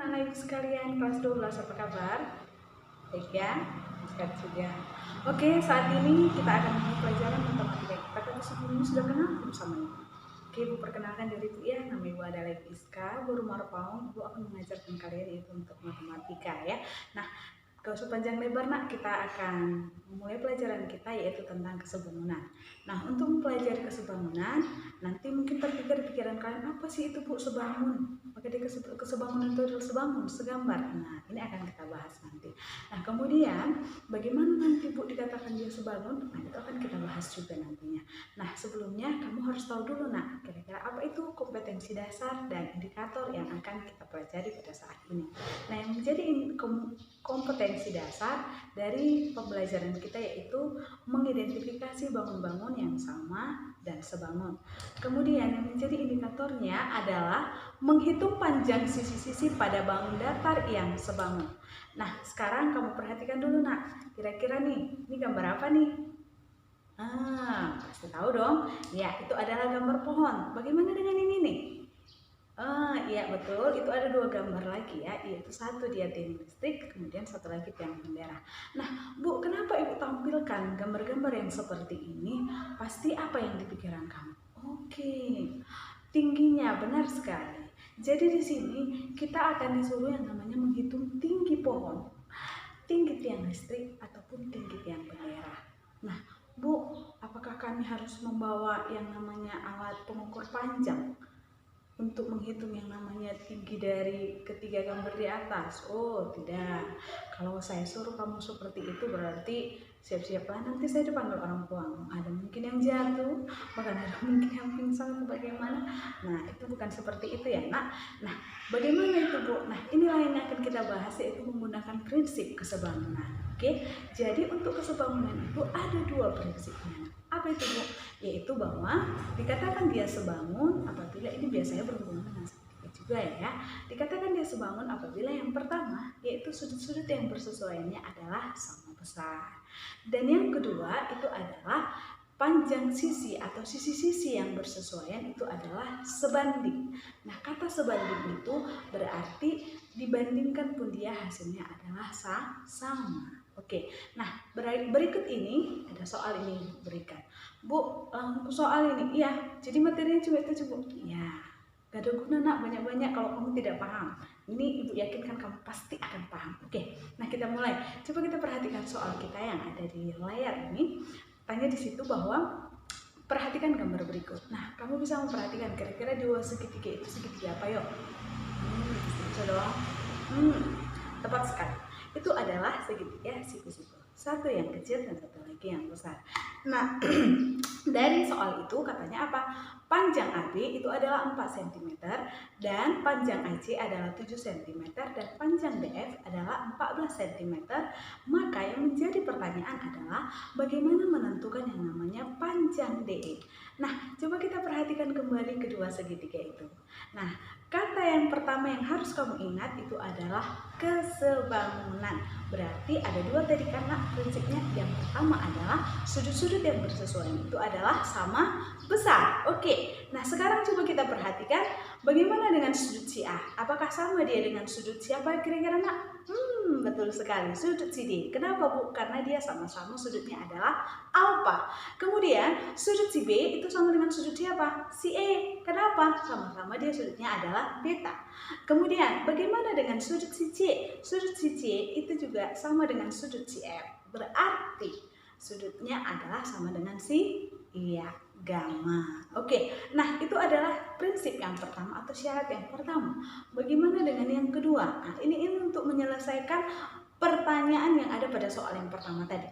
Anak ibu sekalian kelas 12 apa kabar? Baik ya, sehat juga. Oke, saat ini kita akan memulai pelajaran matematika kita. Tapi sebelumnya sudah kenal belum sama ibu? Oke, ibu perkenalkan diri ibu ya. Nama ibu adalah Ibu Iska, guru Marpaung. Ibu akan mengajarkan kalian itu untuk matematika ya. Nah, gak usah panjang lebar nak, kita akan memulai pelajaran kita yaitu tentang kesebangunan. Nah, untuk mempelajari kesebangunan, nanti mungkin terpikir di pikiran kalian, apa sih itu Bu sebangun? Maka dia kesebangunan itu adalah sebangun, segambar. Nah, ini akan kita bahas nanti. Nah, kemudian bagaimana nanti Bu dikatakan dia sebangun? Nah, itu akan kita bahas juga nantinya. Nah, sebelumnya kamu harus tahu dulu nak, kira-kira apa itu kompetensi dasar dan indikator yang akan kita pelajari pada saat ini. Nah, yang menjadi kompetensi dasar dari pembelajaran kita yaitu mengidentifikasi bangun-bangun yang sama dan sebangun. Kemudian yang menjadi indikatornya adalah menghitung panjang sisi-sisi pada bangun datar yang sebangun. Nah, sekarang kamu perhatikan dulu nak, kira-kira nih, ini gambar apa nih? Pasti tahu dong. Ya, itu adalah gambar pohon. Bagaimana dengan ini nih? Iya betul, itu ada dua gambar lagi ya, yaitu satu dia tiang listrik, kemudian satu lagi tiang bendera. Nah Bu, kenapa Ibu tampilkan gambar-gambar yang seperti ini? Pasti apa yang dipikiran kamu? Oke, tingginya benar sekali. Jadi di sini kita akan disuruh yang namanya menghitung tinggi pohon, tinggi tiang listrik ataupun tinggi tiang bendera. Nah Bu, apakah kami harus membawa yang namanya alat pengukur panjang untuk menghitung yang namanya tinggi dari ketiga gambar di atas? Oh tidak, kalau saya suruh kamu seperti itu berarti siap-siaplah nanti saya dipanggil orang tua. Ada mungkin yang jatuh, bahkan ada mungkin yang pingsan atau bagaimana. Nah itu bukan seperti itu ya nak. Nah bagaimana itu Bu? Nah inilah yang akan kita bahas, yaitu menggunakan prinsip kesebangunan. Oke, jadi untuk kesebangunan itu ada dua prinsipnya. Apa itu Bu? Yaitu bahwa dikatakan dia sebangun apabila, ini biasanya berhubungan dengan segitiga juga ya. Dikatakan dia sebangun apabila yang pertama yaitu sudut-sudut yang bersesuaiannya adalah sama besar. Dan yang kedua itu adalah panjang sisi atau sisi-sisi yang bersesuaian itu adalah sebanding. Nah kata sebanding itu berarti dibandingkan pun dia hasilnya adalah sama. Oke, nah berikut ini ada soal ini berikan. Bu, soal ini, iya, jadi materinya cuma itu Bu. Iya, gak ada guna nak banyak-banyak kalau kamu tidak paham. Ini Ibu yakinkan kamu pasti akan paham. Oke, nah kita mulai. Coba kita perhatikan soal kita yang ada di layar ini. Tanya di situ bahwa perhatikan gambar berikut. Nah, kamu bisa memperhatikan kira-kira dua segitiga itu segitiga apa yuk? Bisa dong. Tepat sekali. Itu adalah segitiga siku-siku. Satu yang kecil dan satu lagi yang besar. Nah, dari soal itu katanya apa? Panjang AB itu adalah 4 cm dan panjang AC adalah 7 cm dan panjang DF adalah 14 cm. Maka yang menjadi pertanyaan adalah bagaimana menentukan yang namanya panjang DE. Nah, coba kita perhatikan kembali kedua segitiga itu. Nah, kata yang pertama yang harus kamu ingat itu adalah kesebangunan. Berarti ada dua tadi karena prinsipnya. Yang pertama adalah sudut-sudut yang bersesuaian itu adalah sama besar. Oke, nah sekarang coba kita perhatikan bagaimana dengan sudut si A. Apakah sama dia dengan sudut siapa kira-kira nak? Betul sekali, sudut si D. Kenapa Bu? Karena dia sama-sama sudutnya adalah alfa. Kemudian sudut si B itu sama dengan sudut siapa? Si E. Kenapa? Sama-sama dia sudutnya adalah beta. Kemudian bagaimana dengan sudut si C? Sudut si C itu juga sama dengan sudut si F. Berarti sudutnya adalah sama dengan si gamma. Oke, nah itu adalah prinsip yang pertama atau syarat yang pertama. Bagaimana dengan yang kedua? Nah, ini untuk menyelesaikan pertanyaan yang ada pada soal yang pertama tadi.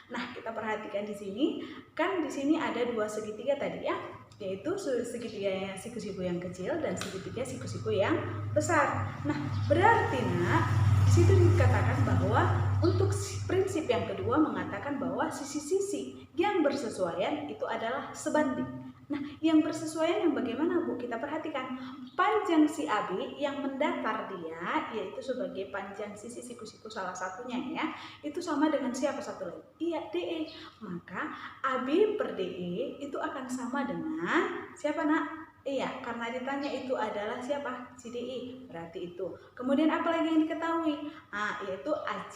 Nah, kita perhatikan di sini, kan di sini ada dua segitiga tadi ya, yaitu segitiga siku-siku yang kecil dan segitiga siku-siku yang besar. Nah, berarti nak di situ dikatakan bahwa untuk prinsip yang kedua mengatakan bahwa sisi-sisi yang bersesuaian itu adalah sebanding. Nah, yang bersesuaian yang bagaimana Bu? Kita perhatikan panjang si AB yang mendatar dia, yaitu sebagai panjang sisi siku-siku salah satunya ya, itu sama dengan siapa satu lagi? Iya, DE. Maka AB per DE itu akan sama dengan siapa nak? Iya, karena ditanya itu adalah siapa? Si DE, berarti itu. Kemudian apa lagi yang diketahui? Yaitu AC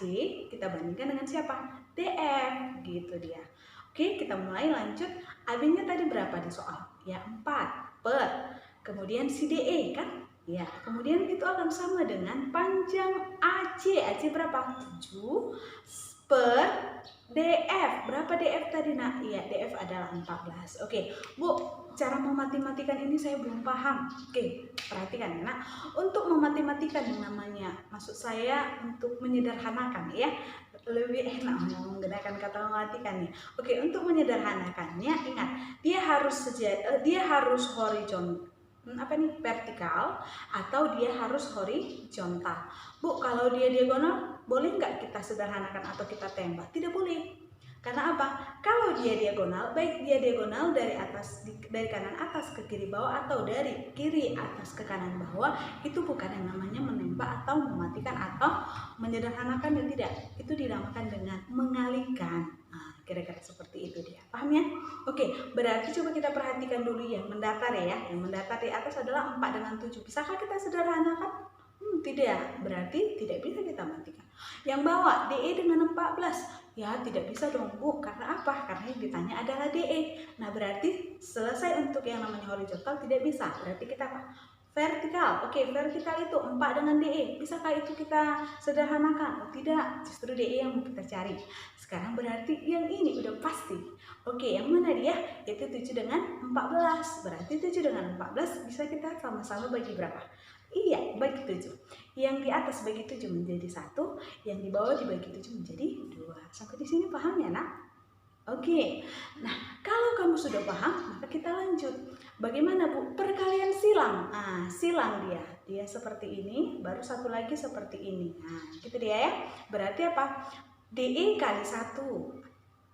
kita bandingkan dengan siapa? DF, gitu dia. Oke, kita mulai lanjut. AB-nya tadi berapa di soal? Ya, 4 per. Kemudian si DE kan? Ya, kemudian itu akan sama dengan panjang AC. AC berapa? 7 per DF. Berapa DF tadi nak? Iya, DF adalah 14. Oke, Bu, cara mematematikan ini saya belum paham. Oke, perhatikan ya nak. Untuk mematematikan yang namanya, maksud saya untuk menyederhanakan ya, lebih enak menggunakan kata mematikan nih. Oke, untuk menyederhanakannya ingat, dia harus horizontal, vertikal, atau dia harus horizontal. Bu, kalau dia diagonal boleh nggak kita sederhanakan atau kita tembak? Tidak boleh. Karena apa? Kalau dia diagonal, baik dia diagonal dari kanan atas ke kiri bawah atau dari kiri atas ke kanan bawah, itu bukan yang namanya menembak atau mematikan atau menyederhanakan, dan tidak. Itu dinamakan dengan mengalihkan. Kira-kira seperti itu dia. Paham ya? Oke, berarti coba kita perhatikan dulu yang mendatar ya. Yang mendatar di atas adalah 4 dengan 7. Bisakah kita sederhanakan? Tidak. Berarti tidak bisa kita matikan. Yang bawah DE dengan 14. Ya, tidak bisa dong Bu. Karena apa? Karena yang ditanya adalah DE. Nah, berarti selesai untuk yang namanya horizontal tidak bisa. Berarti kita apa? Vertikal. Oke, vertikal itu 4 dengan DE. Bisakah itu kita sederhanakan? Oh, tidak. Justru DE yang mau kita cari. Sekarang berarti yang ini udah pasti. Oke, yang mana dia? Itu 7 dengan 14. Berarti 7 dengan 14 bisa kita sama-sama bagi berapa? Iya, bagi 7. Yang di atas bagi 7 menjadi 1, yang di bawah dibagi 7 menjadi 2. Sampai di sini paham ya, Nak? Oke. Nah, kalau kamu sudah paham, maka kita lanjut. Bagaimana, Bu? Perkalian silang. Silang dia. Dia seperti ini, baru satu lagi seperti ini. Gitu dia ya. Berarti apa? DE kali 1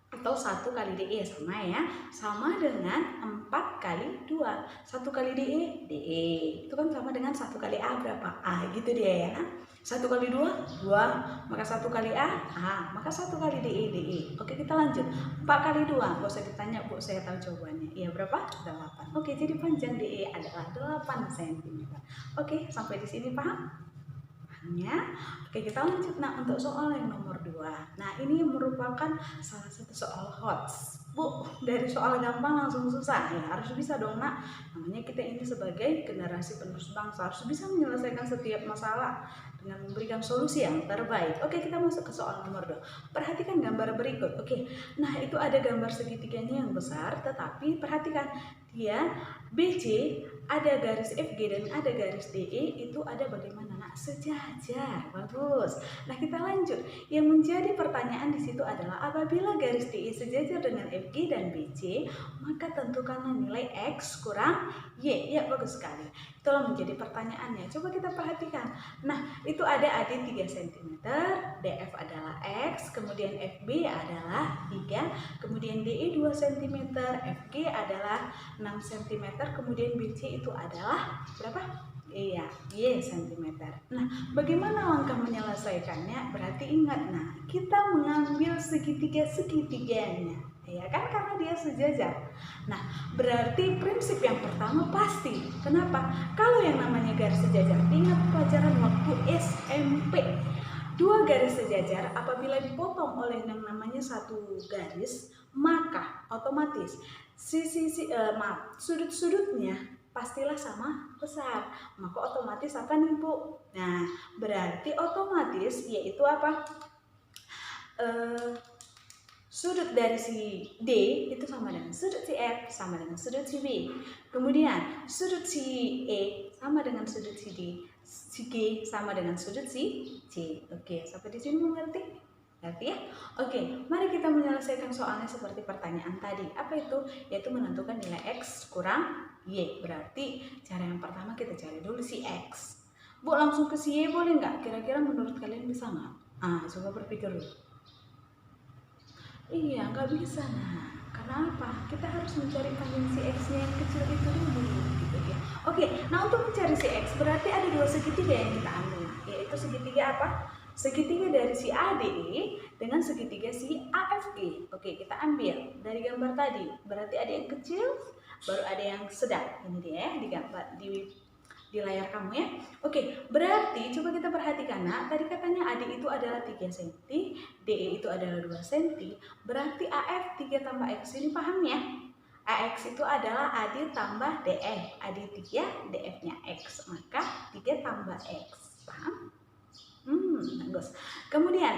atau 1 kali DE sama ya, sama dengan 4 kali 2. 1 kali DE, DE itu kan sama dengan 1 kali A berapa? A, gitu dia ya. 1 kali 2, 2, maka 1 kali A, maka 1 kali DE, DE. Oke, kita lanjut. 4 kali 2, gak usah ditanya Bu, saya tahu jawabannya. Iya, berapa? 8. Oke, jadi panjang DE adalah 8 cm. Oke, sampai di sini paham? Ya. Oke, kita lanjut untuk soal yang nomor 2. Nah, ini merupakan salah satu soal hot. Bu, dari soal gampang langsung susah ya, harus bisa dong nak. Namanya kita ini sebagai generasi penerus bangsa harus bisa menyelesaikan setiap masalah dengan memberikan solusi yang terbaik. Oke, kita masuk ke soal nomor 2. Perhatikan gambar berikut. Oke, nah itu ada gambar segitiganya yang besar, tetapi perhatikan dia BC, ada garis FG dan ada garis DE, itu ada bagaimana nak? Sejajar. Bagus. Nah, kita lanjut. Yang menjadi pertanyaan di situ adalah apabila garis DE sejajar dengan FG dan BC, maka tentukanlah nilai X kurang Y. Ya, bagus sekali. Itulah menjadi pertanyaannya. Coba kita perhatikan. Nah, itu ada AD 3 cm, DF adalah X, kemudian FB adalah 3, kemudian DE 2 cm, FG adalah 6 cm, kemudian BC itu adalah berapa? Iya, Y cm. Nah, bagaimana langkah menyelesaikannya? Berarti ingat, kita mengambil segitiga-segitiganya, ya kan, karena dia sejajar. Nah, berarti prinsip yang pertama pasti. Kenapa? Kalau yang namanya garis sejajar, ingat pelajaran waktu SMP. Dua garis sejajar apabila dipotong oleh yang namanya satu garis, maka otomatis sudut-sudutnya pastilah sama besar. Maka otomatis apa nih Bu? Nah, berarti otomatis yaitu apa? Sudut dari si D itu sama dengan sudut si F sama dengan sudut si B. Kemudian sudut si E sama dengan sudut si D. Si G sama dengan sudut si C. Oke, sampai di sini mengerti? Berarti ya? Oke, mari kita menyelesaikan soalnya seperti pertanyaan tadi. Apa itu? Yaitu menentukan nilai X kurang Y. Berarti cara yang pertama kita cari dulu si X. Bu, langsung ke si Y boleh nggak? Kira-kira menurut kalian bisa nggak? Coba berpikir dulu. Iya, nggak bisa. Karena apa? Kita harus mencari panjang si X-nya yang kecil itu dulu, gitu ya. Oke, nah untuk mencari si X berarti ada dua segitiga yang kita ambil, yaitu segitiga apa? Segitiga dari si ADE dengan segitiga si AFG. Oke, kita ambil dari gambar tadi. Berarti ada yang kecil, baru ada yang sedang. Ini dia ya, di gambar di layar kamu ya. Oke, berarti coba kita perhatikan nak, tadi katanya AD itu adalah 3 cm, DE itu adalah 2 cm, berarti AF 3 tambah X ini paham ya? AX itu adalah AD tambah DF, AD 3, DF-nya X, maka 3 tambah X, paham? Bagus. Kemudian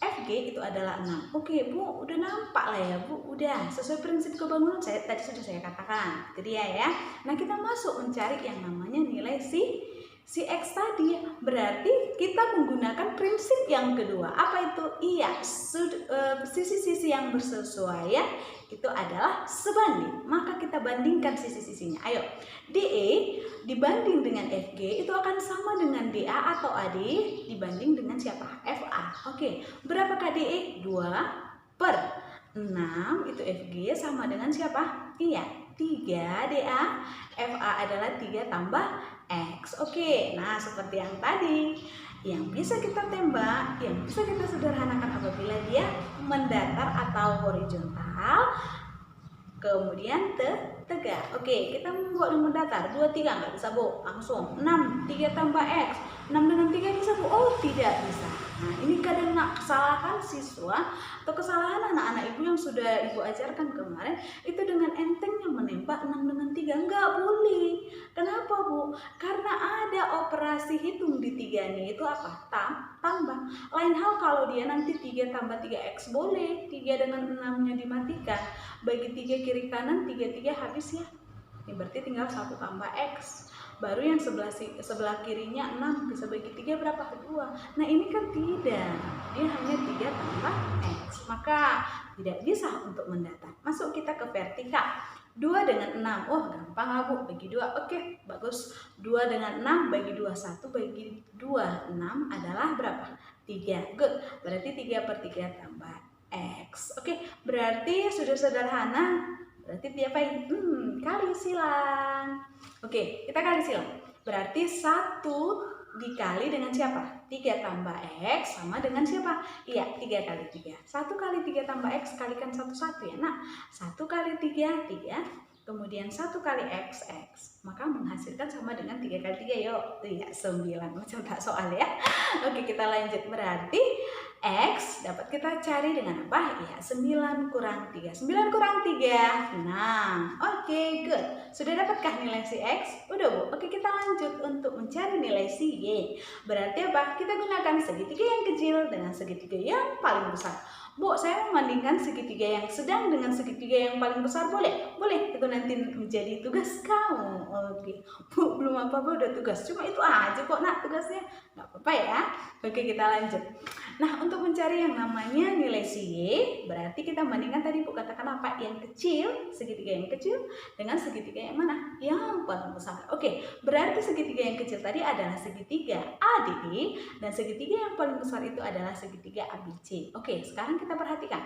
FG itu adalah 6. Oke Bu, udah nampak lah ya Bu, udah sesuai prinsip kebangunan tadi sudah saya katakan, itu dia ya. Nah kita masuk mencari yang namanya nilai si X tadi, berarti kita menggunakan prinsip yang kedua. Apa itu? Iya, sisi-sisi yang bersesuaian itu adalah sebanding. Maka kita bandingkan sisi-sisinya. Ayo, DE dibanding dengan FG itu akan sama dengan DA atau AD dibanding dengan siapa? FA. Oke, berapakah DE? 2/6 itu FG sama dengan siapa? Iya, 3 DA. FA adalah 3 tambah X. Oke, nah seperti yang tadi, yang bisa kita tembak, yang bisa kita sederhanakan apabila dia mendatar atau horizontal, kemudian tegak. Oke, kita membuat mendatar. 2, 3 nggak bisa Bu, langsung 6, 3 tambah X. 6 dengan 3 bisa Bu? Oh tidak bisa. Nah ini kadang kesalahan siswa atau kesalahan anak-anak ibu yang sudah ibu ajarkan kemarin, itu dengan entengnya menembak 6 dengan 3. Nggak boleh. Kenapa Bu? Karena ada operasi hitung di 3 nih, itu apa? Tambah. Lain hal kalau dia nanti 3 tambah 3X boleh, 3 dengan 6-nya dimatikan, bagi 3 kiri kanan, 3 habis ya. Ini berarti tinggal 1 tambah X. Baru yang sebelah kirinya 6, bisa bagi 3 berapa? 2. Nah ini kan tidak, dia hanya 3 tambah X, maka tidak bisa untuk mendatar. Masuk kita ke vertikal. 2 dengan 6, oh gampang lah Bu, bagi 2, oke bagus. 2 dengan 6 bagi 2, 1 bagi 2, 6 adalah berapa? 3, good. Berarti 3/3 tambah X. Oke, berarti sudah sederhana. Berarti diapain? Kali silang. Oke, kita kali silang. Berarti 1 dikali dengan siapa? 3 tambah X sama dengan siapa? Iya, 3 kali 3. 1 kali 3 tambah X kalikan 1 ya. Nah, 1 kali 3, 3. Kemudian 1 kali X, X. Maka menghasilkan sama dengan 3 kali 3. Yuk, iya 9. Coba soal ya. Oke, kita lanjut. Berarti X dapat kita cari dengan apa? Ya, 9 kurang 3. 9 kurang 3, 6. Oke, good. Sudah dapatkah nilai si X? Udah Bu. Oke, kita lanjut untuk mencari nilai si Y. Berarti apa? Kita gunakan segitiga yang kecil dengan segitiga yang paling besar. Bu, saya membandingkan segitiga yang sedang dengan segitiga yang paling besar, boleh? Boleh, itu nanti menjadi tugas kamu. Oke, Bu, belum apa-apa udah tugas. Cuma itu aja kok nak tugasnya. Nggak apa-apa ya. Oke, kita lanjut. Nah, untuk mencari yang namanya nilai si Y, berarti kita bandingkan tadi Bu katakan apa? Yang kecil, segitiga yang kecil dengan segitiga yang mana? Yang paling besar. Oke, berarti segitiga yang kecil tadi adalah segitiga ADE dan segitiga yang paling besar itu adalah segitiga ABC. Oke, sekarang kita perhatikan.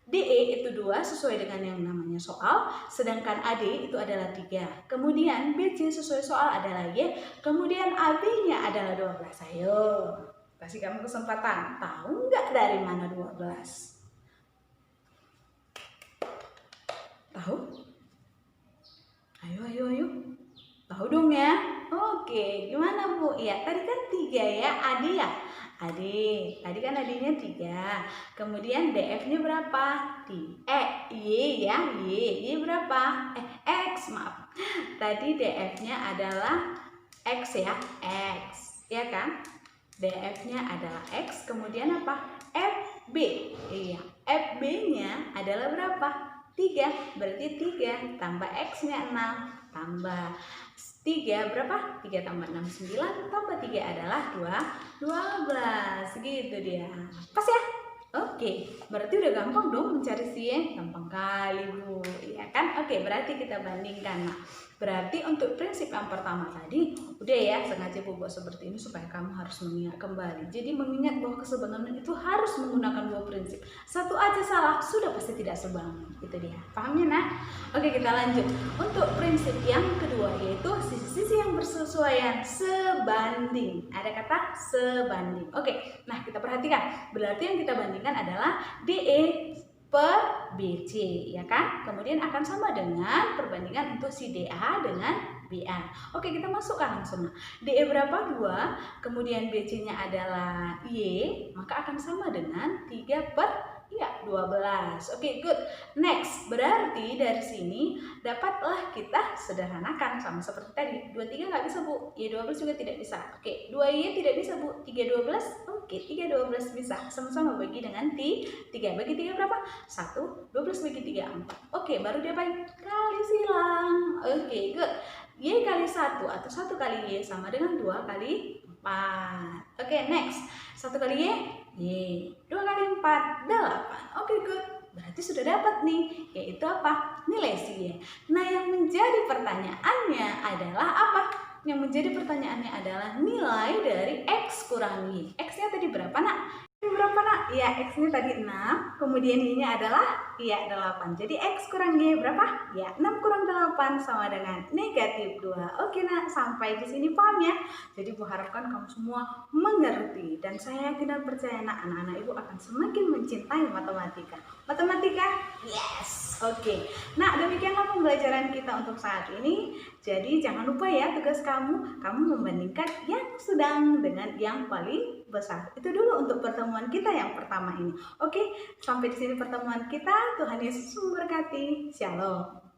DE itu 2 sesuai dengan yang namanya soal, sedangkan AD itu adalah 3. Kemudian BC sesuai soal adalah Y, kemudian AB-nya adalah 12. Ayo, kasih kamu kesempatan. Tahu nggak dari mana 12? Tahu? Ayo. Tahu dong ya? Oke, gimana Bu? Ya, tadi kan 3 ya, AD ya? AD, tadi kan AD-nya 3. Kemudian DF-nya berapa? Y ya, Y berapa? X, maaf. Tadi DF-nya adalah X ya, X. Ya kan? DF-nya adalah X, kemudian apa? FB. Iya, FB-nya adalah berapa? 3. Berarti 3 tambah X-nya 6 tambah 3 berapa? 3 tambah 6, 9 tambah 3 adalah 12. Gitu dia. Pas ya? Oke, berarti udah gampang dong mencari si Y. Gampang kali Bu, ya kan? Oke, berarti kita bandingkan. Nah, berarti untuk prinsip yang pertama tadi udah ya, sengaja Bu buat seperti ini supaya kamu harus mengingat kembali. Jadi mengingat bahwa kesebangunan itu harus menggunakan 2 prinsip. Satu aja salah sudah pasti tidak sebangun. Itu dia. Pahamnya nah? Oke, kita lanjut. Untuk prinsip yang kedua yaitu sisi-sisi yang bersesuaian sebanding. Ada kata sebanding. Oke, nah kita perhatikan. Berarti yang kita bandingkan adalah DE per BC, ya kan? Kemudian akan sama dengan perbandingan untuk si DA dengan BA. Oke, kita masukkan langsung. DE berapa? 2, kemudian BC-nya adalah Y, maka akan sama dengan 3 per 12. Oke, good. Next, berarti dari sini dapatlah kita sederhanakan sama seperti tadi. 23 nggak bisa, Bu. Y12 juga tidak bisa. Oke, 2Y tidak bisa, Bu. 312? Oke, 312 bisa. Sama-sama bagi dengan 3. Bagi 3 berapa? 1. 12 bagi 3, 4. Oke, baru diapain? Kali silang. Oke, good. Y kali 1 atau 1 kali Y sama dengan 2 kali 4. Oke, next. 1 kali Y. 2 kali 4, 8. Oke, good. Berarti sudah dapat nih, yaitu apa? Nilai si Y. Nah, yang menjadi pertanyaannya adalah apa? Yang menjadi pertanyaannya adalah nilai dari X kurang Y. X-nya tadi berapa, nak? Berapa, nak? Ya, X-nya tadi 6, kemudian Y-nya adalah 8. Jadi X kurang Y berapa? Ya, 6 kurang 8 sama dengan negatif 2. Oke, nak, sampai di sini paham ya? Jadi Bu harapkan kamu semua mengerti, dan saya yakin dan percaya, nak, anak-anak Ibu akan semakin mencintai matematika. Matematika? Yes! Oke. Nah, demikianlah pembelajaran kita untuk saat ini. Jadi jangan lupa ya, tugas kamu membandingkan yang sedang dengan yang paling besar. Itu dulu untuk pertemuan kita yang pertama ini. Oke, sampai di sini pertemuan kita. Tuhan Yesus memberkati. Shalom.